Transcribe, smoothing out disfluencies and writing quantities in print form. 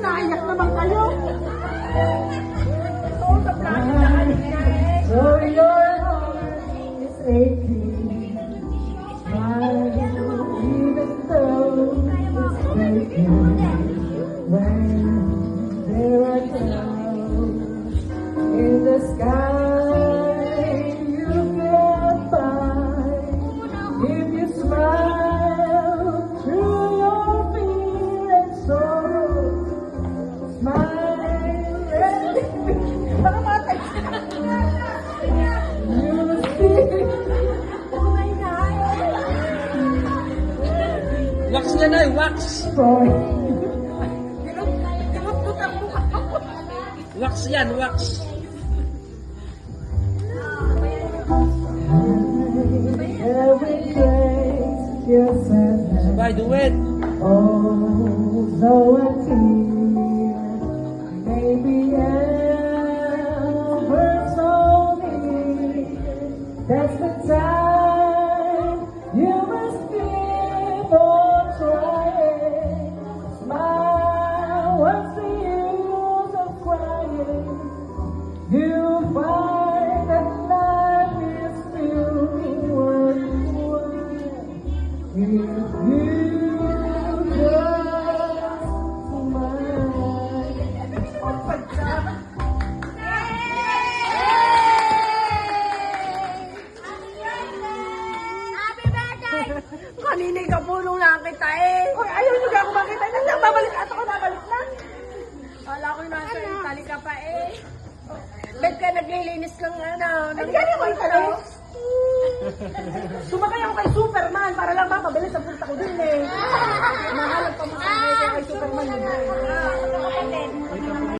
Naiyak naman kayo. So your heart is aching, even though it's breaking. When there are clouds in the sky, you get by. If you smile through your fear and sorrow, smile. Wax niya na, wax! Wax yan, wax! Every place you send, Sabay, do it! oh, so a tear, maybe ever so near. That's the time you must give on trying. Smile, what's the use of crying? You'll find that life is still worthwhile if you just smile. Kanina ka punong lang kita eh. Oy, ayaw nyo ka ako makita. Nandiyan, babalik at ako babalik na. Wala ko nasa Italy ka pa eh. Bet ka naglilinis lang ano. Nagkani ko ito no? Sumakay ako kay Superman para lang mapabilis ang punta ko dun eh. Mahalap pa mo kay Superman.